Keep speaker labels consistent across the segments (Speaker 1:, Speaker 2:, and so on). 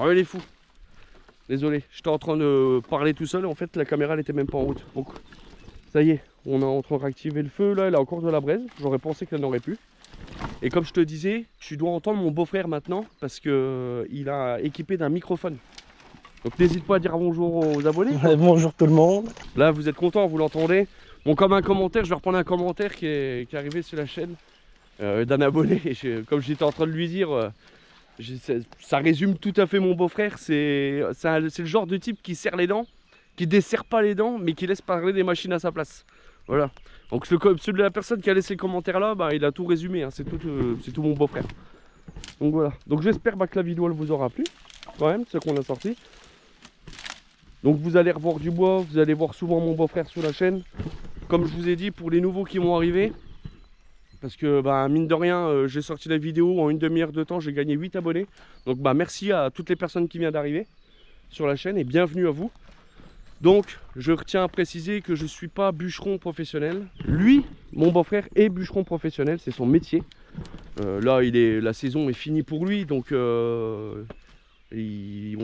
Speaker 1: Oh, il est fou. Désolé, j'étais en train de parler tout seul et en fait la caméra elle était même pas en route. Donc ça y est, on est en train de réactiver le feu. Là, il a encore de la braise. J'aurais pensé qu'elle n'aurait plus. Et comme je te disais, tu dois entendre mon beau-frère maintenant parce que il a équipé d'un microphone. Donc n'hésite pas à dire bonjour aux abonnés.
Speaker 2: Bonjour tout le monde.
Speaker 1: Là, vous êtes content, vous l'entendez. Bon, comme un commentaire, je vais reprendre un commentaire qui est arrivé sur la chaîne d'un abonné. Et comme j'étais en train de lui dire, ça résume tout à fait mon beau-frère. C'est le genre de type qui serre les dents, qui desserre pas les dents, mais qui laisse parler des machines à sa place. Voilà. Donc celui de la personne qui a laissé le commentaire là, bah, il a tout résumé. Hein. C'est tout mon beau-frère. Donc voilà. Donc j'espère que la vidéo elle vous aura plu, quand même, ce qu'on a sorti. Donc vous allez revoir du bois, vous allez voir souvent mon beau-frère sur la chaîne. Comme je vous ai dit, pour les nouveaux qui vont arriver, parce que bah, mine de rien, j'ai sorti la vidéo en une demi-heure de temps, j'ai gagné 8 abonnés. Donc bah, merci à toutes les personnes qui viennent d'arriver sur la chaîne et bienvenue à vous. Donc je tiens à préciser que je ne suis pas bûcheron professionnel. Lui, mon beau-frère, est bûcheron professionnel, c'est son métier. Là, la saison est finie pour lui, donc on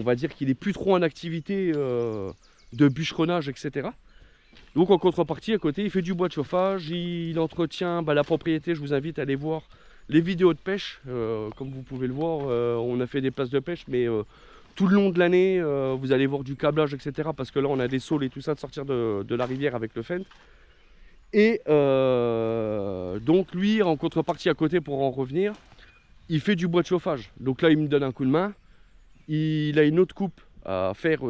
Speaker 1: va dire qu'il est plus trop en activité de bûcheronnage, etc. Donc en contrepartie, à côté, il fait du bois de chauffage, il entretient la propriété. Je vous invite à aller voir les vidéos de pêche. Comme vous pouvez le voir, on a fait des places de pêche, mais tout le long de l'année, vous allez voir du câblage, etc. Parce que là, on a des saules et tout ça de sortir de la rivière avec le Fent. Et donc lui, en contrepartie à côté, pour en revenir, il fait du bois de chauffage. Donc là, il me donne un coup de main. Il a une autre coupe à faire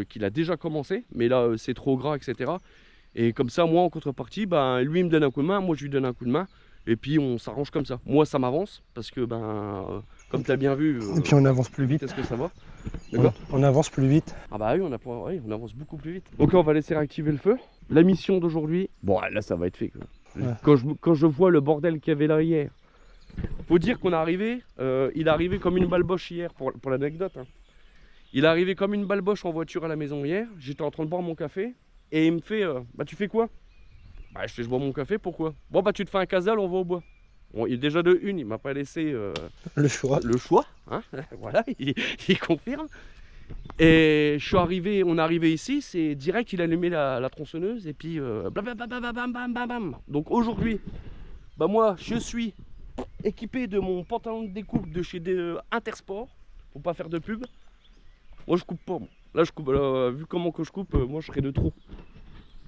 Speaker 1: qu'il a déjà commencé, mais là c'est trop gras, etc. Et comme ça, moi en contrepartie, ben, lui il me donne un coup de main, moi je lui donne un coup de main, et puis on s'arrange comme ça. Moi ça m'avance, parce que comme tu as bien vu,
Speaker 2: Et puis on avance plus vite.
Speaker 1: Est-ce que ça va?
Speaker 2: On avance plus vite.
Speaker 1: Ah bah oui, on avance beaucoup plus vite. Donc là on va laisser réactiver le feu. La mission d'aujourd'hui, bon là ça va être fait quoi. Ouais. Quand je vois le bordel qu'il y avait là hier, faut dire qu'on est arrivé, il est arrivé comme une balboche hier, pour l'anecdote. Hein. Il est arrivé comme une balboche en voiture à la maison hier. J'étais en train de boire mon café et il me fait bah tu fais quoi? Bah je bois mon café, pourquoi? Bon bah tu te fais un casal, on va au bois. Bon, il est déjà de une, il m'a pas laissé
Speaker 2: le choix.
Speaker 1: Le choix, hein. Voilà, il confirme. Et je suis arrivé, on est arrivé ici, c'est direct, il a allumé la tronçonneuse et puis bam. Donc aujourd'hui, bah moi je suis équipé de mon pantalon de découpe de chez Intersport, pour pas faire de pub. Moi je coupe pas, moi. Là je coupe, vu comment que je coupe, moi je serai de trop.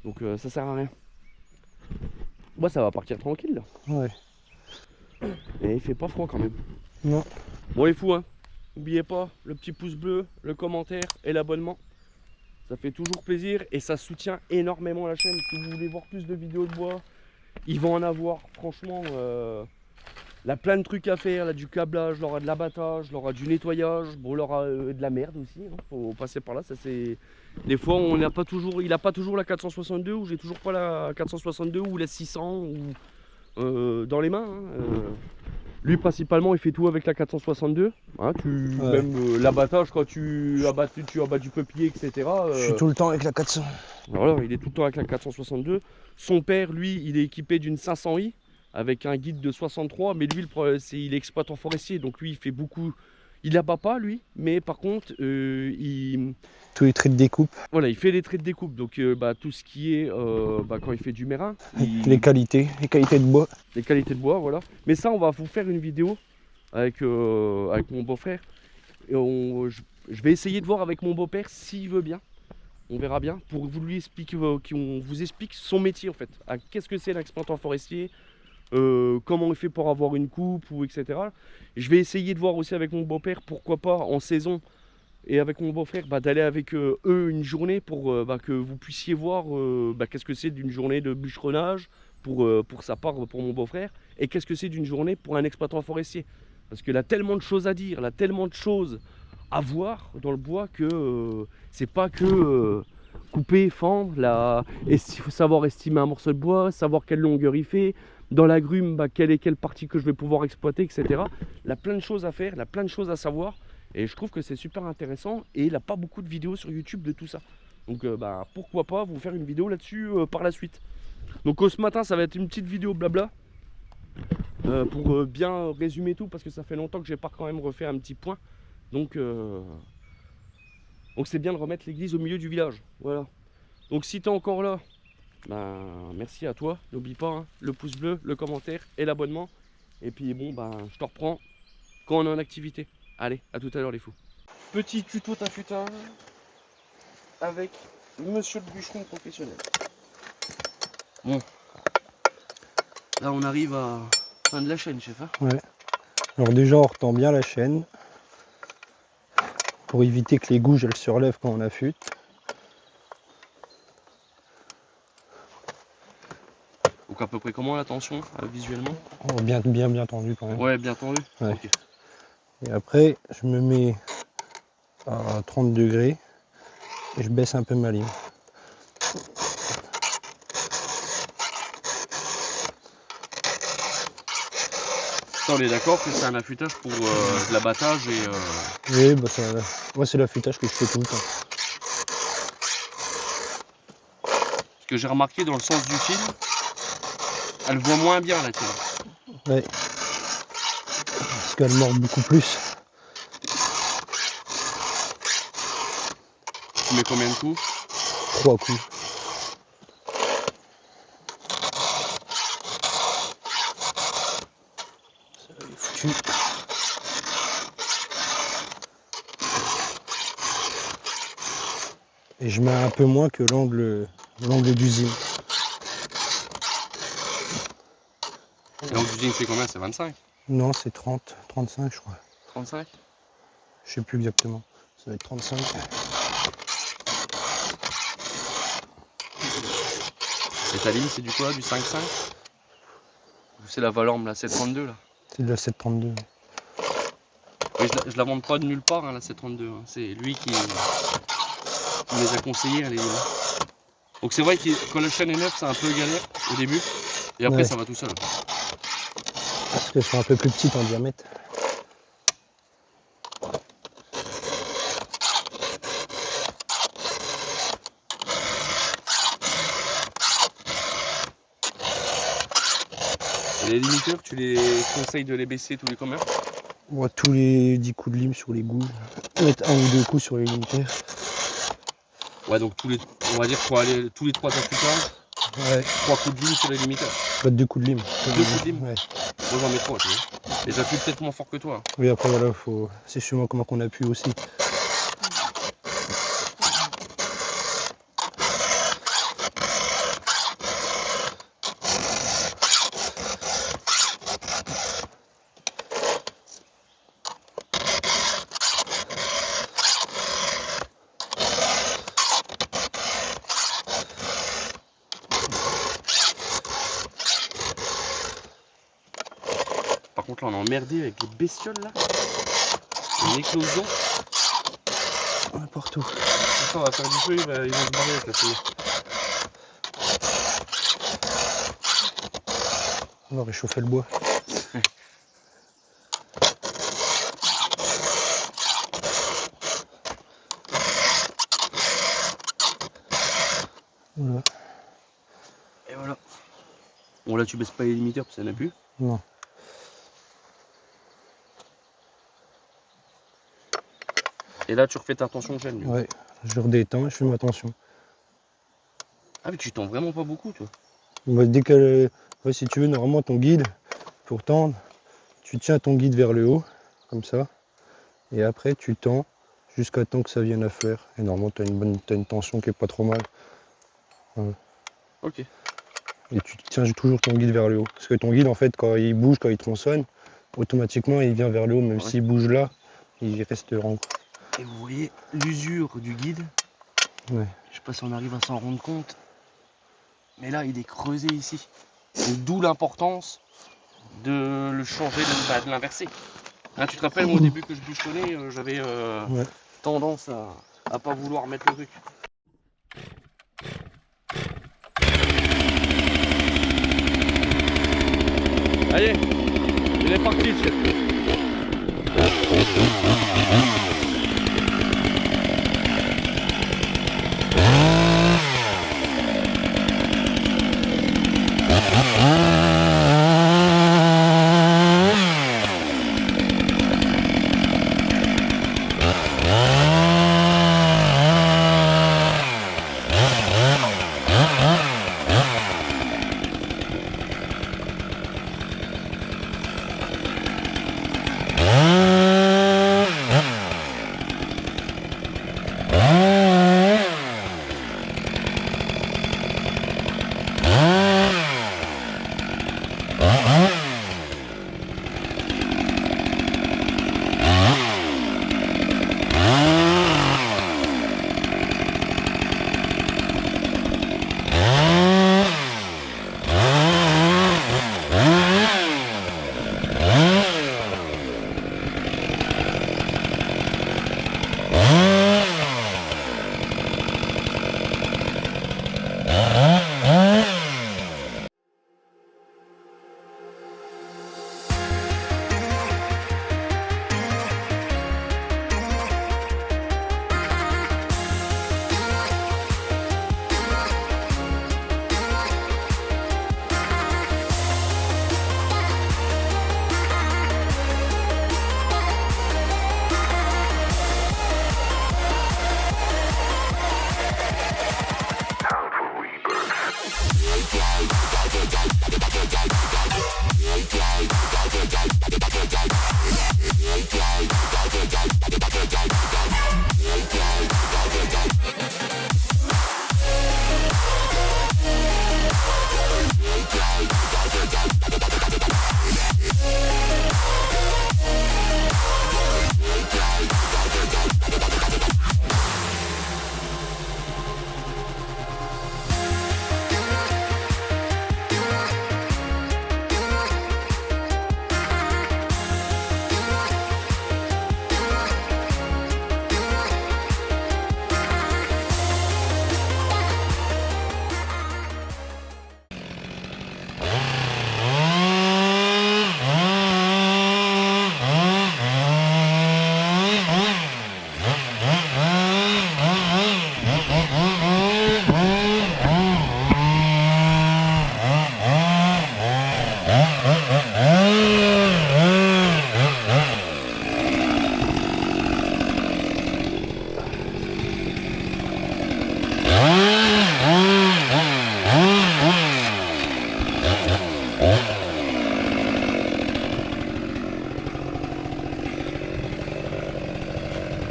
Speaker 1: Donc ça sert à rien. Moi ça va partir tranquille là.
Speaker 2: Ouais.
Speaker 1: Et il fait pas froid quand même.
Speaker 2: Non.
Speaker 1: Bon les fous hein, n'oubliez pas le petit pouce bleu, le commentaire et l'abonnement. Ça fait toujours plaisir et ça soutient énormément la chaîne. Si vous voulez voir plus de vidéos de bois, il va en avoir franchement. Là, plein de trucs à faire, là, du câblage, il aura de l'abattage, il aura du nettoyage, bon, il aura de la merde aussi, hein. Faut passer par là, ça c'est... Des fois, il n'a pas toujours la 462, ou j'ai toujours pas la 462, ou la 600, ou dans les mains. Hein. Lui, principalement, il fait tout avec la 462. Hein, même l'abattage, quand tu abats du peuplier, etc.
Speaker 2: Je suis tout le temps avec la 400.
Speaker 1: Voilà, il est tout le temps avec la 462. Son père, lui, il est équipé d'une 500i. Avec un guide de 63, mais lui il est exploitant forestier, donc lui il fait beaucoup, il abat pas lui, mais par contre
Speaker 2: tous les traits de découpe.
Speaker 1: Voilà, il fait les traits de découpe, donc tout ce qui est quand il fait du mérin,
Speaker 2: les qualités de bois.
Speaker 1: Les qualités de bois, voilà. Mais ça on va vous faire une vidéo avec mon beau-frère, et je vais essayer de voir avec mon beau-père s'il veut bien. On verra bien, pour vous lui expliquer, qu'on vous explique son métier en fait. Qu'est-ce que c'est l'exploitant forestier, comment on fait pour avoir une coupe, ou etc. Je vais essayer de voir aussi avec mon beau-père, pourquoi pas en saison, et avec mon beau-frère, d'aller avec eux une journée pour que vous puissiez voir qu'est-ce que c'est d'une journée de bûcheronnage pour sa part, pour mon beau-frère, et qu'est-ce que c'est d'une journée pour un exploitant forestier. Parce qu'il a tellement de choses à dire, il a tellement de choses à voir dans le bois que c'est pas que couper, fendre, il faut savoir estimer un morceau de bois, savoir quelle longueur il fait, dans la grume, quelle partie que je vais pouvoir exploiter, etc. Il a plein de choses à faire, il a plein de choses à savoir, et je trouve que c'est super intéressant, et il n'a pas beaucoup de vidéos sur YouTube de tout ça. Donc pourquoi pas vous faire une vidéo là-dessus par la suite. Donc ce matin, ça va être une petite vidéo blabla, pour bien résumer tout, parce que ça fait longtemps que j'ai pas quand même refait un petit point. Donc Donc c'est bien de remettre l'église au milieu du village. Voilà. Donc si tu es encore là, ben, merci à toi. N'oublie pas hein, le pouce bleu, le commentaire et l'abonnement. Et puis bon, ben, je te reprends quand on est en activité. Allez, à tout à l'heure les fous. Petit tuto tafutage avec monsieur le bûcheron professionnel. Bon, là on arrive à fin de la chaîne, chef. Hein.
Speaker 2: Ouais. Alors déjà, on retend bien la chaîne pour éviter que les gouges elles se relèvent quand on affûte.
Speaker 1: Donc à peu près comment la tension visuellement?
Speaker 2: Oh, bien tendu quand même.
Speaker 1: Ouais, bien tendu.
Speaker 2: Ouais.
Speaker 1: Okay.
Speaker 2: Et après, je me mets à 30 degrés et je baisse un peu ma lime.
Speaker 1: Ça, on est d'accord que c'est un affûtage pour de l'abattage et...
Speaker 2: Oui, bah ça, moi c'est l'affûtage que je fais tout le temps.
Speaker 1: Ce que j'ai remarqué dans le sens du fil, elle voit moins bien la tienne.
Speaker 2: Ouais. Parce qu'elle mord beaucoup plus.
Speaker 1: Tu mets combien de coups?
Speaker 2: 3 coups. Ça est foutu. Et je mets un peu moins que l'angle d'usine.
Speaker 1: L'angle d'usine c'est combien? C'est 25?
Speaker 2: Non, c'est 30, 35 je crois.
Speaker 1: 35?
Speaker 2: Je sais plus exactement. Ça doit être 35.
Speaker 1: Et ta ligne c'est du quoi? Du 5,5? Ou c'est la Valorme, la 732 là?
Speaker 2: C'est de la 732.
Speaker 1: Oui, je la vends pas de nulle part hein, la 732. Hein. C'est lui qui les a conseillés. Hein, les... Donc c'est vrai que quand la chaîne est neuve c'est un peu galère au début. Et après
Speaker 2: Ouais.
Speaker 1: ça va tout seul.
Speaker 2: Parce qu'elles sont un peu plus petites en diamètre.
Speaker 1: Et les limiteurs, tu les conseilles de les baisser tous les combien?
Speaker 2: Moi, tous les 10 coups de lime sur les gouges. Mettre 1 ou 2 coups sur les limiteurs.
Speaker 1: Ouais, donc on va dire pour aller tous les 3 affûtages,
Speaker 2: Ouais.
Speaker 1: 3 coups de lime sur les limiteurs.
Speaker 2: Pas 2 coups de lime.
Speaker 1: 2 coups de lime?
Speaker 2: Ouais.
Speaker 1: Moi j'en mets 3, tu vois. Et j'appuie peut-être moins fort que toi. Hein.
Speaker 2: Oui, après voilà, faut... c'est suivant comment qu'on appuie aussi.
Speaker 1: Par contre là on est emmerdé avec les bestioles là. Une éclosion.
Speaker 2: N'importe où.
Speaker 1: Ça on va faire du feu, ils vont se barrer avec la feuille.
Speaker 2: On va réchauffer le bois. Voilà.
Speaker 1: Et voilà. Bon là tu baisses pas les limiteurs parce que ça n'a plus.
Speaker 2: Non.
Speaker 1: Et là tu refais ta tension de chaîne.
Speaker 2: Ouais. Je redétends et je fais ma tension.
Speaker 1: Ah mais tu tends vraiment pas beaucoup toi.
Speaker 2: Bah, dès que, ouais, si tu veux, normalement ton guide, pour tendre, tu tiens ton guide vers le haut, comme ça. Et après tu tends jusqu'à temps que ça vienne à fleur. Et normalement tu as une tension qui est pas trop mal. Voilà.
Speaker 1: Ok.
Speaker 2: Et tu tiens toujours ton guide vers le haut. Parce que ton guide, en fait, quand il bouge, quand il tronçonne, automatiquement il vient vers le haut. Même
Speaker 1: Ouais.
Speaker 2: s'il bouge là, il reste rond.
Speaker 1: Et vous voyez l'usure du guide.
Speaker 2: Ouais.
Speaker 1: Je sais pas si on arrive à s'en rendre compte. Mais là il est creusé ici. D'où l'importance de le changer, de l'inverser. Hein, tu te rappelles moi au début que je bûcheronnais, j'avais
Speaker 2: Ouais.
Speaker 1: tendance à pas vouloir mettre le truc. Allez, il est parti le chef.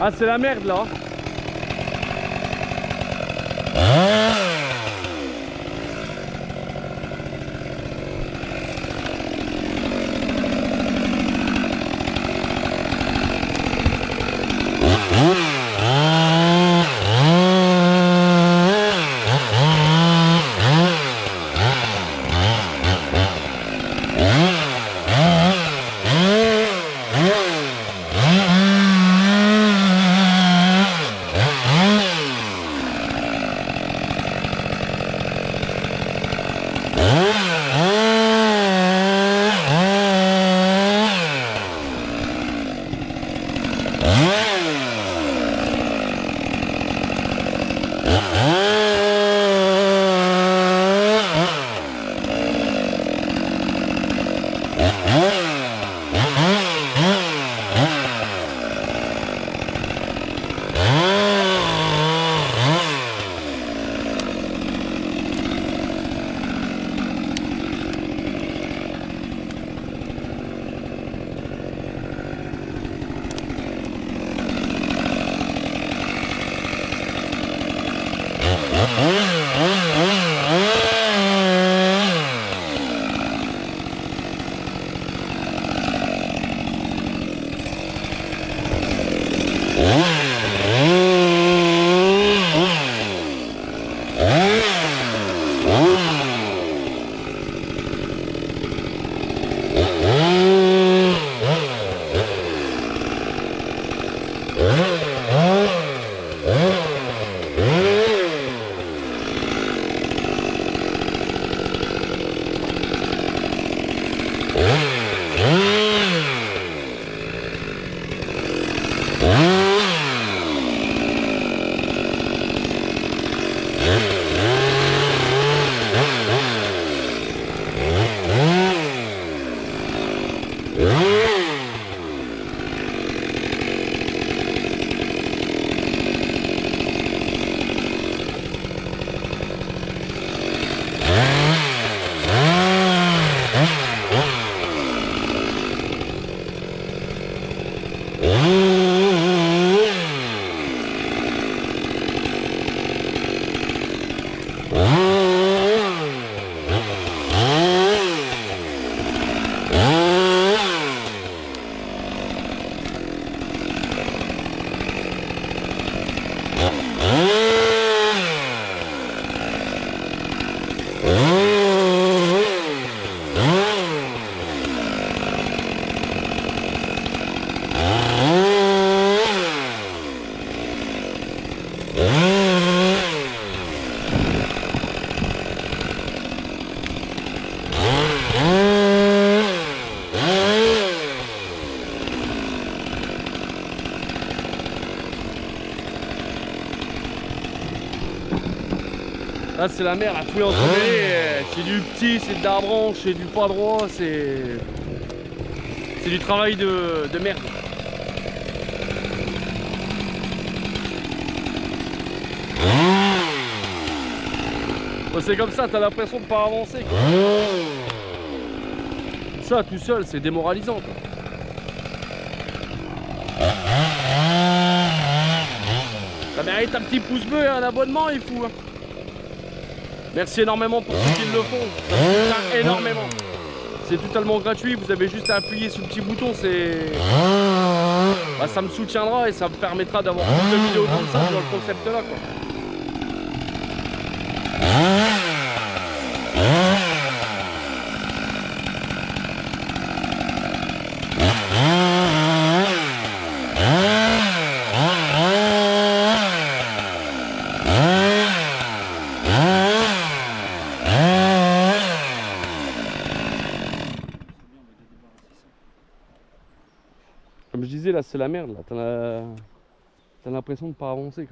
Speaker 1: Ah, c'est la merde là. Là c'est la mer, à tous les entremêlés, c'est du petit, c'est de d'arbranche, c'est du pas droit, c'est du travail de merde. Bon, c'est comme ça, t'as l'impression de pas avancer quoi. Ça tout seul c'est démoralisant quoi. Ça mérite un petit pouce bleu et un abonnement il faut. Merci énormément pour ceux qui le font, ça soutient énormément. C'est totalement gratuit, vous avez juste à appuyer sur le petit bouton, bah, ça me soutiendra et ça me permettra d'avoir plus de vidéos comme ça dans le concept là quoi. Comme je disais là c'est la merde là, t'as l'impression de pas avancer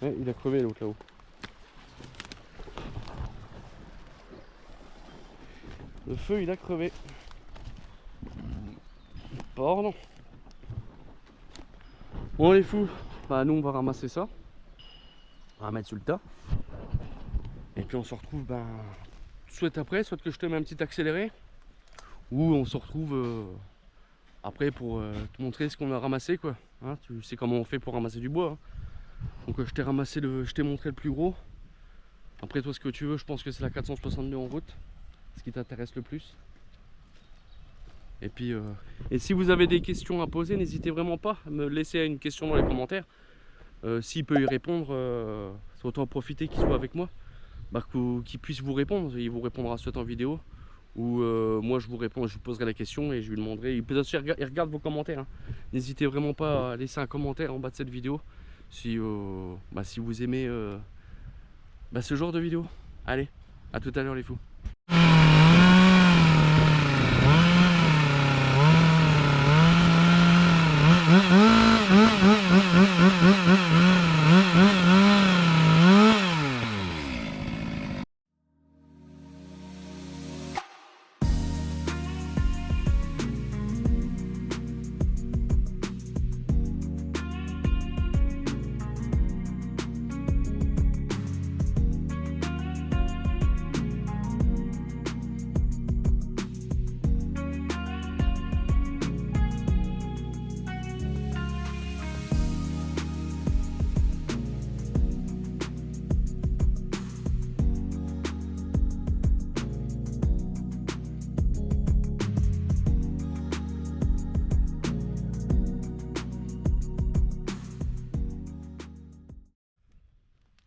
Speaker 1: quoi. Ouais, il a crevé l'autre là-haut. Le feu il a crevé. Pardon. Bon les fous, bah nous on va ramasser ça. On va mettre sur le tas. Et puis on se retrouve soit après, soit que je te mets un petit accéléré. Ou on se retrouve après pour te montrer ce qu'on a ramassé quoi. Hein, tu sais comment on fait pour ramasser du bois. Hein. Donc je t'ai montré le plus gros. Après toi ce que tu veux, je pense que c'est la 462 en route. Ce qui t'intéresse le plus. Et puis et si vous avez des questions à poser, n'hésitez vraiment pas à me laisser une question dans les commentaires. S'il peut y répondre, autant en profiter qu'il soit avec moi. Qu'il puisse vous répondre. Il vous répondra soit en vidéo. Ou moi je vous réponds, je vous poserai la question et je lui demanderai. Il peut aussi il regarde vos commentaires. Hein. N'hésitez vraiment pas à laisser un commentaire en bas de cette vidéo. Si vous aimez ce genre de vidéo. Allez, à tout à l'heure les fous.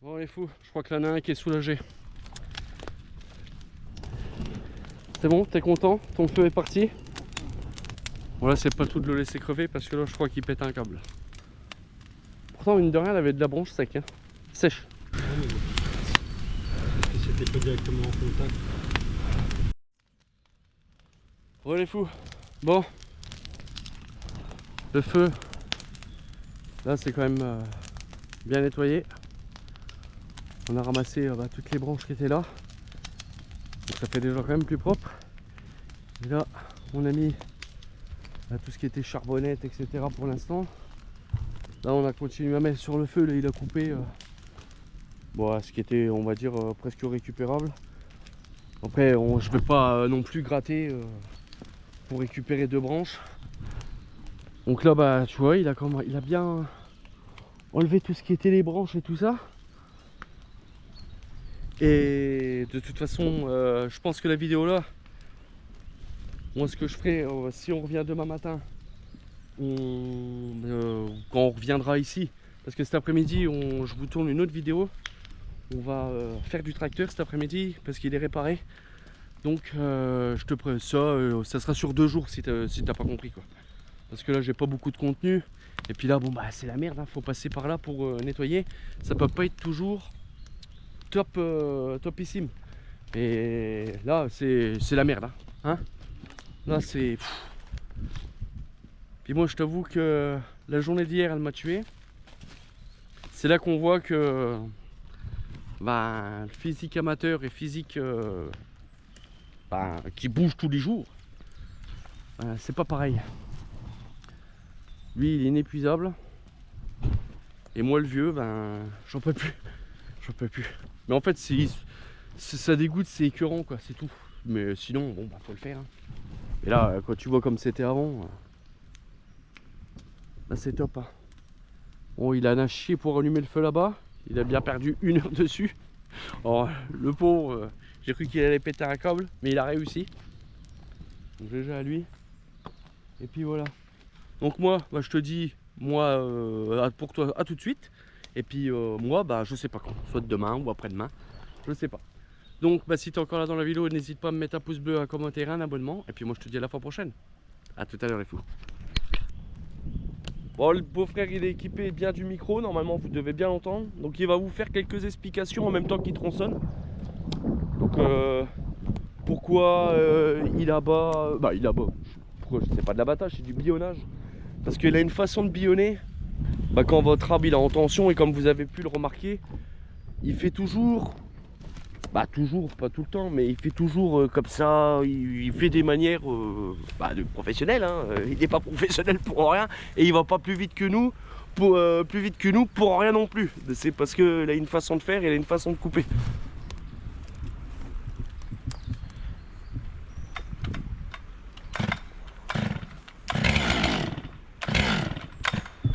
Speaker 1: Bon les fous, je crois que là il y en a un qui est soulagé. C'est bon, t'es content? Ton feu est parti? Bon là c'est pas tout de le laisser crever parce que là je crois qu'il pète un câble. Pourtant mine de rien elle avait de la branche sec, hein. Sèche.
Speaker 2: C'était pas directement en contact.
Speaker 1: Bon les fous, bon. Le feu, là c'est quand même bien nettoyé. On a ramassé toutes les branches qui étaient là. Donc ça fait déjà quand même plus propre. Et là, on a mis tout ce qui était charbonnette, etc. pour l'instant. Là, on a continué à mettre sur le feu. Là, il a coupé ce qui était, on va dire, presque récupérable. Après, je ne vais pas non plus gratter pour récupérer 2 branches. Donc là, tu vois, il a bien enlevé tout ce qui était les branches et tout ça. Et de toute façon, je pense que la vidéo là, moi ce que je ferai, si on revient demain matin, quand on reviendra ici, parce que cet après-midi, je vous tourne une autre vidéo. On va faire du tracteur cet après-midi parce qu'il est réparé. Donc je te prends ça sera sur 2 jours si t'as pas compris quoi. Parce que là j'ai pas beaucoup de contenu. Et puis là c'est la merde, hein, faut passer par là pour nettoyer. Ça peut pas être toujours topissime. Et là c'est la merde hein. Là c'est puis moi je t'avoue que la journée d'hier elle m'a tué. C'est là qu'on voit que physique amateur et physique qui bouge tous les jours, c'est pas pareil. Lui il est inépuisable et moi le vieux j'en peux plus. Mais en fait ça dégoûte, c'est écœurant quoi, c'est tout. Mais sinon faut le faire hein. Et là quand tu vois comme c'était avant, c'est top hein. Bon il en a chié pour allumer le feu là-bas. Il a bien perdu 1 heure dessus. Oh, le pauvre, j'ai cru qu'il allait péter un câble, mais il a réussi. Donc déjà à lui. Et puis voilà. Donc moi, je te dis, pour toi, à tout de suite. Et puis moi, je sais pas quand. Soit demain ou après-demain. Je sais pas. Donc si tu es encore là dans la vidéo, n'hésite pas à me mettre un pouce bleu, un commentaire, un abonnement. Et puis moi, je te dis à la fois prochaine. À tout à l'heure les fous. Bon, le beau-frère il est équipé bien du micro, normalement vous devez bien l'entendre. Donc il va vous faire quelques explications en même temps qu'il tronçonne. Donc pourquoi il abat, pourquoi c'est pas de l'abattage, c'est du bionnage. Parce qu'il a une façon de bionner quand votre arbre il est en tension, et comme vous avez pu le remarquer, il fait toujours, toujours, pas tout le temps, mais il fait toujours comme ça, il fait des manières de professionnel, hein. Il n'est pas professionnel pour rien, et il va pas plus vite que nous, pour rien non plus. C'est parce qu'il a une façon de faire, il a une façon de couper.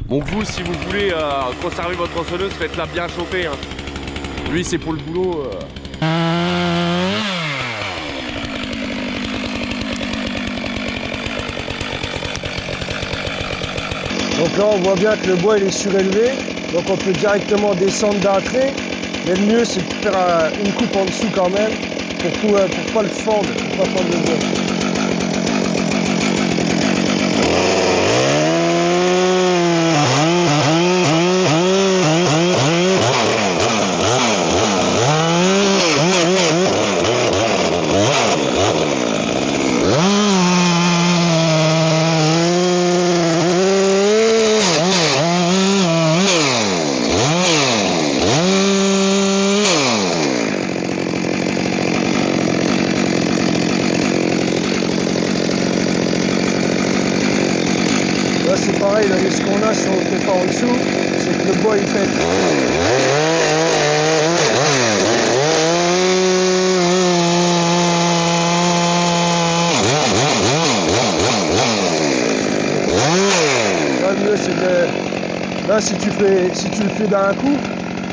Speaker 1: Donc vous, si vous voulez conserver votre tronçonneuse, faites-la bien chauffer, hein. Lui, c'est pour le boulot.
Speaker 2: Donc là on voit bien que le bois il est surélevé, donc on peut directement descendre d'un trait, mais le mieux c'est de faire une coupe en dessous quand même, pour pas le fendre, pour pas fendre le bois. Là c'est pareil, le risque qu'on a si on ne le fait pas en dessous, c'est que le bois il pète. Là, le mieux c'est de... Là si tu le fais d'un coup,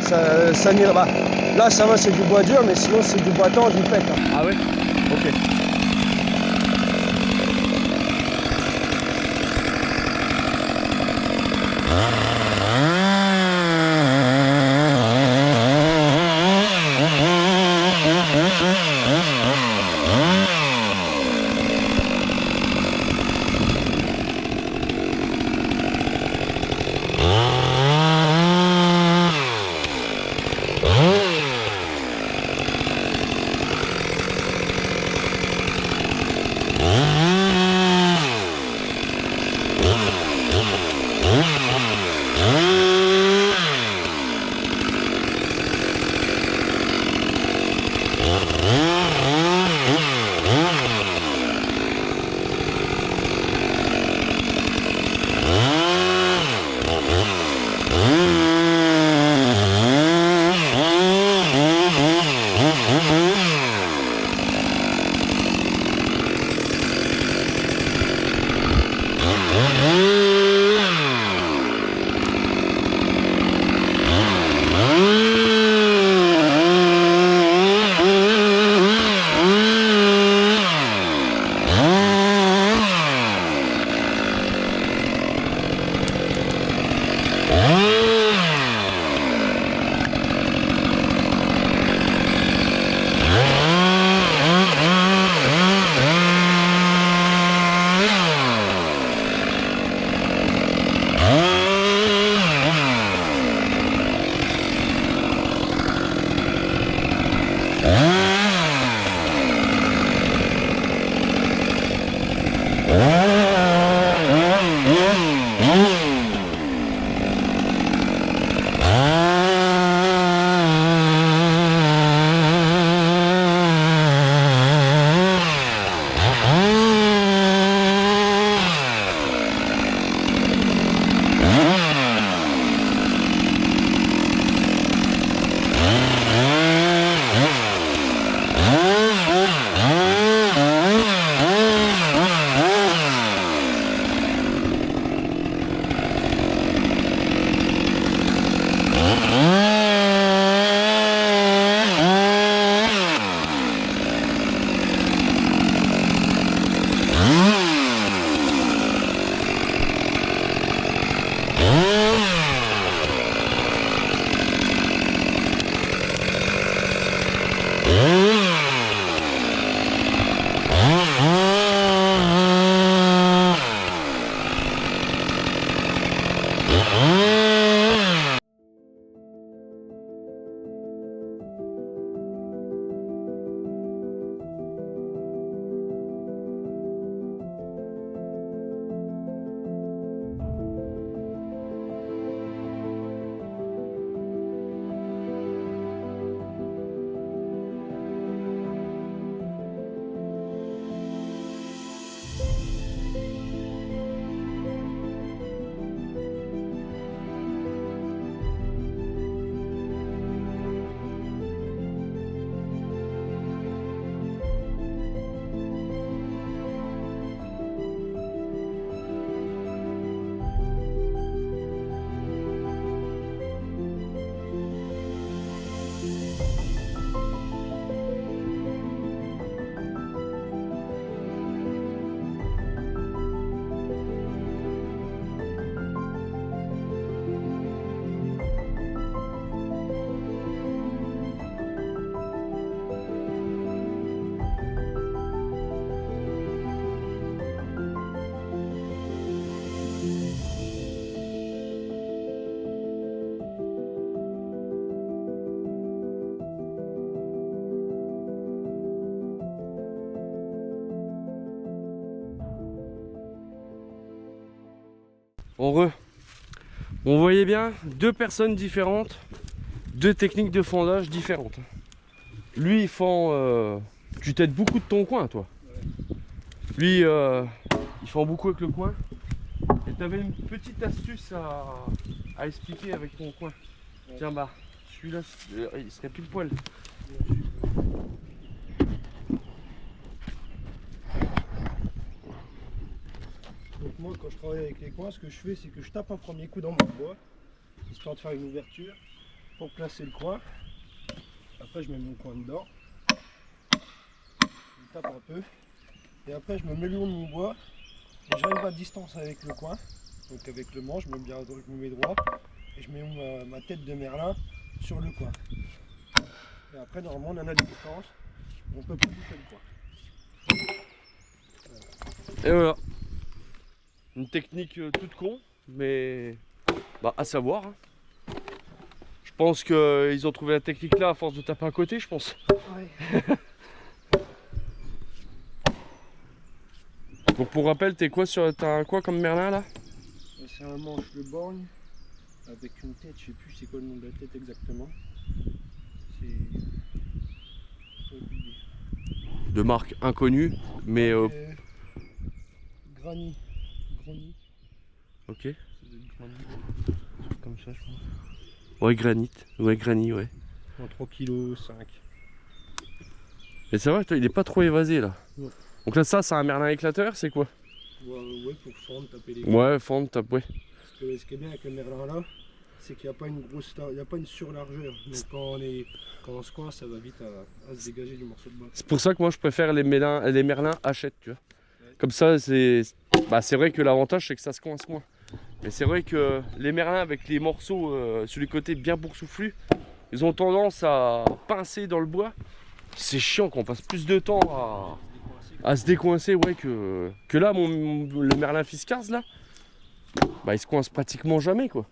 Speaker 2: ça n'ira pas. Là ça va, c'est du bois dur, mais sinon c'est du bois tendre, il pète. Hein.
Speaker 1: Ah ouais? Ok. On voyait bien deux personnes différentes, deux techniques de fendage différentes. Lui il fend, tu t'aides beaucoup de ton coin toi. Lui il fend beaucoup avec le coin. Et tu avais une petite astuce à expliquer avec ton coin. Tiens bah, celui-là il serait pile poil.
Speaker 2: Donc moi quand je travaille avec les coins, ce que je fais c'est que je tape un premier coup dans mon bois, histoire de faire une ouverture pour placer le coin. Après je mets mon coin dedans, je tape un peu, et après je me mets le long de mon bois, et j'arrive à distance avec le coin, donc avec le manche, je me mets droit, et je mets ma tête de merlin sur le coin. Et après normalement on en a des distances, on peut plus bouffer le coin.
Speaker 1: Et voilà. Une technique toute con, mais bah, à savoir. Hein. Je pense qu'ils ont trouvé la technique là à force de taper à côté, je pense.
Speaker 2: Ouais.
Speaker 1: Donc pour rappel, t'as quoi comme merlin là?
Speaker 2: C'est un manche de borgne avec une tête, je sais plus c'est quoi le nom de la tête exactement. C'est
Speaker 1: De marque inconnue, mais
Speaker 2: Granny.
Speaker 1: ok.
Speaker 2: Comme ça je pense.
Speaker 1: Ouais, granit. Ouais, granny, ouais.
Speaker 2: En 3,5 kg.
Speaker 1: Et c'est vrai, il est pas trop évasé là.
Speaker 2: Ouais.
Speaker 1: Donc là, ça, c'est un merlin éclateur, c'est quoi?
Speaker 2: Ouais, pour fendre, taper les
Speaker 1: Ouais, fendre, tape, ouais.
Speaker 2: Parce que ce qui est bien avec le merlin là, c'est qu'il n'y a pas une grosse, il n'y a pas une surlargeur. Donc quand on se coince, ça va vite à se dégager du morceau de bois.
Speaker 1: C'est pour ça que moi, je préfère les merlins Hachette, tu vois. Ouais. Comme ça, c'est vrai que l'avantage, c'est que ça se coince moins. Mais c'est vrai que les merlins avec les morceaux sur les côtés bien boursouflus, ils ont tendance à pincer dans le bois. C'est chiant qu'on passe plus de temps à se décoincer, ouais, que là, le merlin Fiskars, là, bah, il se coince pratiquement jamais, quoi.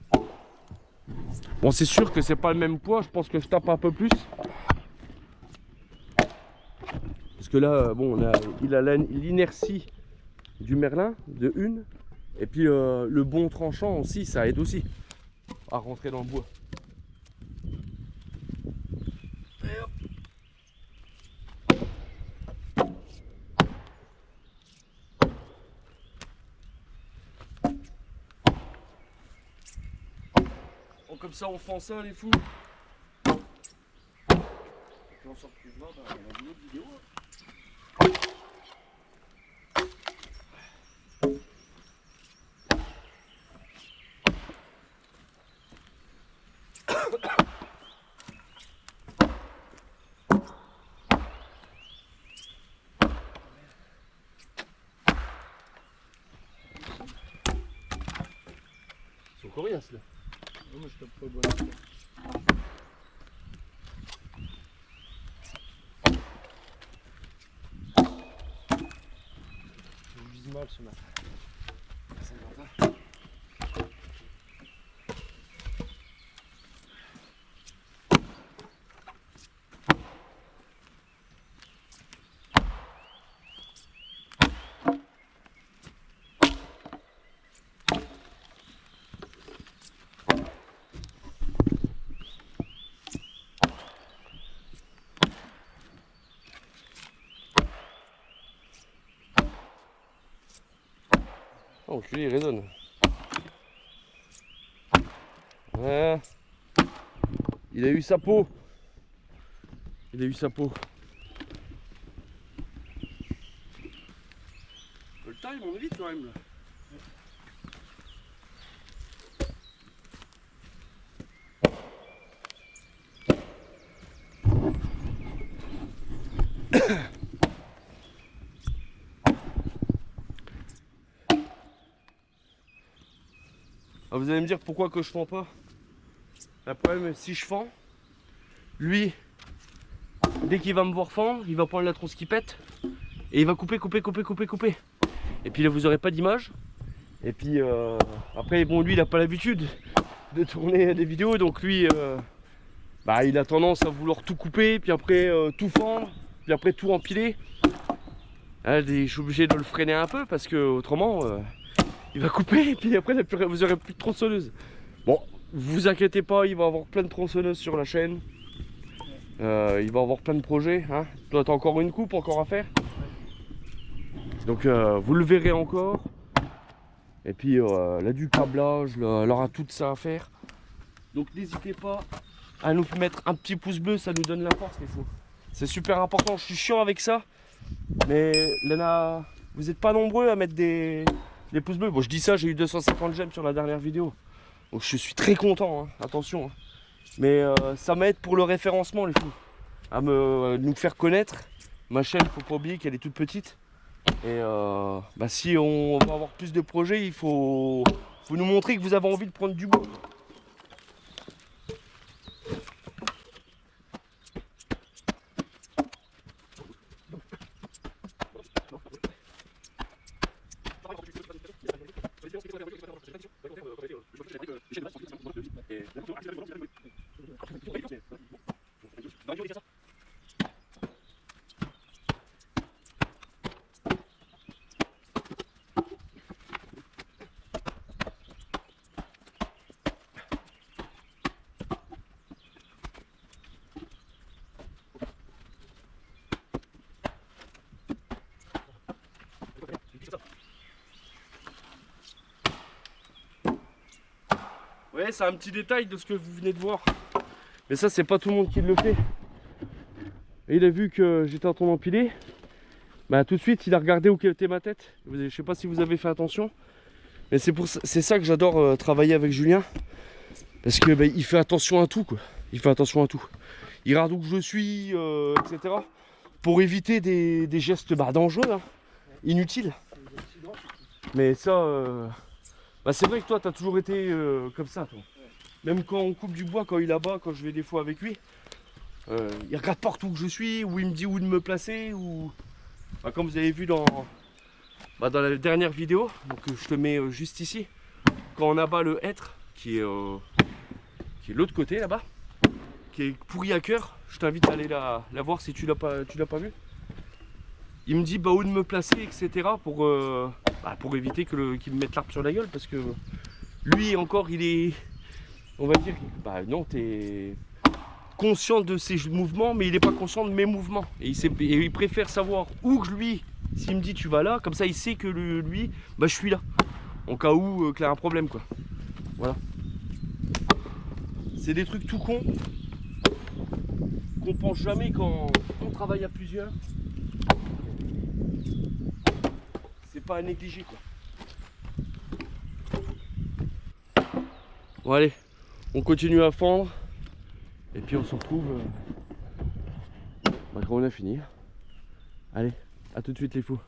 Speaker 1: Bon, c'est sûr que c'est pas le même poids, je pense que je tape un peu plus. Parce que là, bon, il a l'inertie du merlin, de une. Et puis le bon tranchant aussi, ça aide aussi à rentrer dans le bois. Bon, comme ça on fend ça les fous. Puis on se retrouvera dans une autre vidéo. C'est coriace là.
Speaker 2: Non, moi je tape pas bon. Je vise mal ce matin.
Speaker 1: Oh, enculé, il résonne. Ouais. Il a eu sa peau. Il a eu sa peau. Le temps il monte vite quand même là. Ah, vous allez me dire pourquoi que je fends pas. Le problème, si je fends, lui, dès qu'il va me voir fendre, il va prendre la tronche qui pète et il va couper. Et puis là, vous aurez pas d'image. Et puis après, bon, lui, il a pas l'habitude de tourner des vidéos, donc lui, bah, il a tendance à vouloir tout couper, puis après tout fendre, puis après tout empiler. Là, je suis obligé de le freiner un peu parce que autrement, il va couper et puis après vous aurez plus de tronçonneuse. Bon, vous inquiétez pas, il va y avoir plein de tronçonneuses sur la chaîne. Il va y avoir plein de projets. Hein. Toi, t'as encore une coupe encore à faire. Donc vous le verrez encore. Et puis là du câblage, là, elle aura tout ça à faire. Donc n'hésitez pas à nous mettre un petit pouce bleu, ça nous donne la force les fous. C'est super important, je suis chiant avec ça. Mais là, vous n'êtes pas nombreux à mettre des pouces bleus. Bon, je dis ça, j'ai eu 250 j'aime sur la dernière vidéo. Donc je suis très content, hein. Attention. Hein. Mais ça m'aide pour le référencement les fous. À nous faire connaître. Ma chaîne, faut pas oublier qu'elle est toute petite. Et si on va avoir plus de projets, il faut nous montrer que vous avez envie de prendre du bois. Ouais, c'est un petit détail de ce que vous venez de voir. Mais ça, c'est pas tout le monde qui le fait. Et il a vu que j'étais en train d'empiler. Bah tout de suite, il a regardé où était ma tête. Je sais pas si vous avez fait attention. Mais c'est ça que j'adore travailler avec Julien. Parce que il fait attention à tout, quoi. Il fait attention à tout. Il regarde où je suis, etc. Pour éviter des gestes dangereux, hein, inutiles. Mais ça... c'est vrai que toi, tu as toujours été comme ça, toi. Même quand on coupe du bois, quand il est là-bas, quand je vais des fois avec lui, il regarde partout où je suis, où il me dit où de me placer, ou comme vous avez vu dans la dernière vidéo, donc je te mets juste ici, quand on abat le hêtre, qui est l'autre côté là-bas, qui est pourri à cœur, je t'invite à aller la voir si tu l'as pas vu. Il me dit où de me placer, etc. pour éviter qu'il me mette l'arbre sur la gueule, parce que lui encore il est, on va dire, non, t'es conscient de ses mouvements, mais il n'est pas conscient de mes mouvements. Et il préfère savoir où que lui, s'il me dit tu vas là, comme ça il sait que lui, je suis là. En cas où qu'il a un problème, quoi. Voilà. C'est des trucs tout cons qu'on pense jamais quand on travaille à plusieurs. C'est pas à négliger, quoi. Bon allez, on continue à fendre. Et puis on se retrouve quand on a fini. Allez, à tout de suite les fous.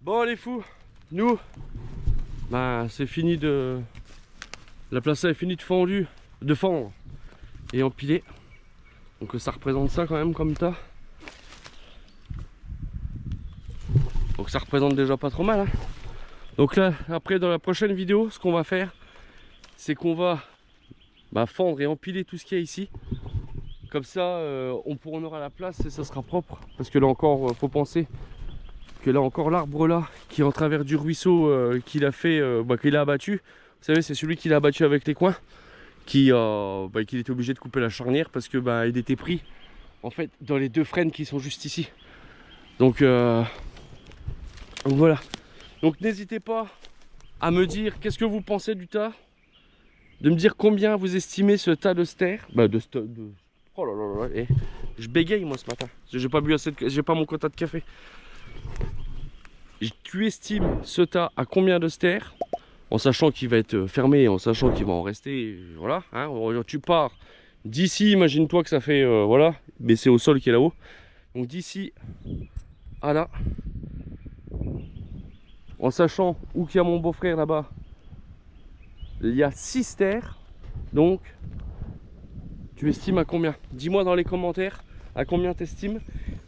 Speaker 1: Bon les fous, nous, c'est fini de... La place est finie de fendre et empiler. Donc ça représente ça quand même comme tas. Donc ça représente déjà pas trop mal, hein. Donc là, après dans la prochaine vidéo, ce qu'on va faire, c'est qu'on va fendre et empiler tout ce qu'il y a ici. Comme ça, on aura la place et ça sera propre. Parce que là encore, faut penser que là encore l'arbre là qui est en travers du ruisseau qu'il a fait, qu'il a abattu, vous savez, c'est celui qu'il a abattu avec les coins, qu'il était obligé de couper la charnière parce que il était pris en fait dans les 2 frênes qui sont juste ici. Donc voilà. Donc n'hésitez pas à me dire qu'est-ce que vous pensez du tas, de me dire combien vous estimez ce tas de ster. Oh là là là, eh, je bégaye moi ce matin. J'ai pas bu assez j'ai pas mon quota de café. Tu estimes ce tas à combien de ster, en sachant qu'il va être fermé, en sachant qu'il va en rester, voilà. Hein, tu pars d'ici, imagine-toi que ça fait, voilà, mais c'est au sol qui est là-haut. Donc d'ici à là, en sachant où qu'il y a mon beau-frère là-bas, il y a 6 sters. Donc, tu estimes à combien? Dis-moi dans les commentaires à combien tu estimes.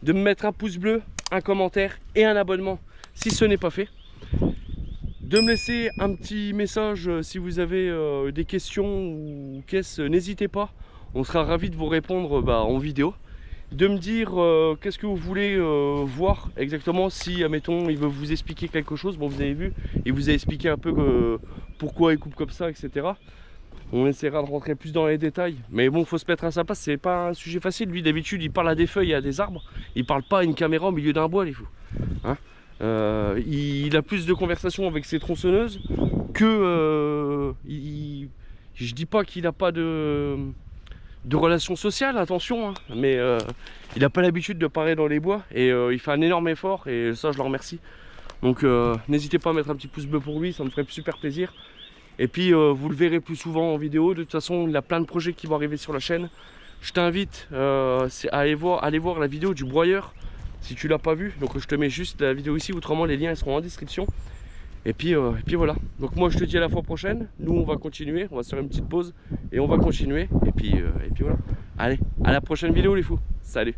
Speaker 1: De me mettre un pouce bleu, un commentaire et un abonnement si ce n'est pas fait. De me laisser un petit message si vous avez des questions ou qu'est-ce, n'hésitez pas. On sera ravis de vous répondre en vidéo. De me dire qu'est-ce que vous voulez voir exactement, si admettons il veut vous expliquer quelque chose. Bon, vous avez vu, il vous a expliqué un peu pourquoi il coupe comme ça, etc. On essaiera de rentrer plus dans les détails, mais bon, faut se mettre à sa place, c'est pas un sujet facile. Lui d'habitude il parle à des feuilles et à des arbres, il parle pas à une caméra au milieu d'un bois, les fous, hein. Il a plus de conversations avec ses tronçonneuses que je dis pas qu'il n'a pas de relations sociales, attention, hein, mais il n'a pas l'habitude de parler dans les bois et il fait un énorme effort et ça je le remercie. Donc n'hésitez pas à mettre un petit pouce bleu pour lui, ça me ferait super plaisir. Et puis vous le verrez plus souvent en vidéo. De toute façon il a plein de projets qui vont arriver sur la chaîne. Je t'invite à aller voir la vidéo du broyeur si tu l'as pas vu. Donc je te mets juste la vidéo ici, autrement les liens ils seront en description. Et puis voilà. Donc moi je te dis à la fois prochaine. Nous on va continuer, on va se faire une petite pause et on va continuer. Et puis voilà. Allez, à la prochaine vidéo les fous. Salut.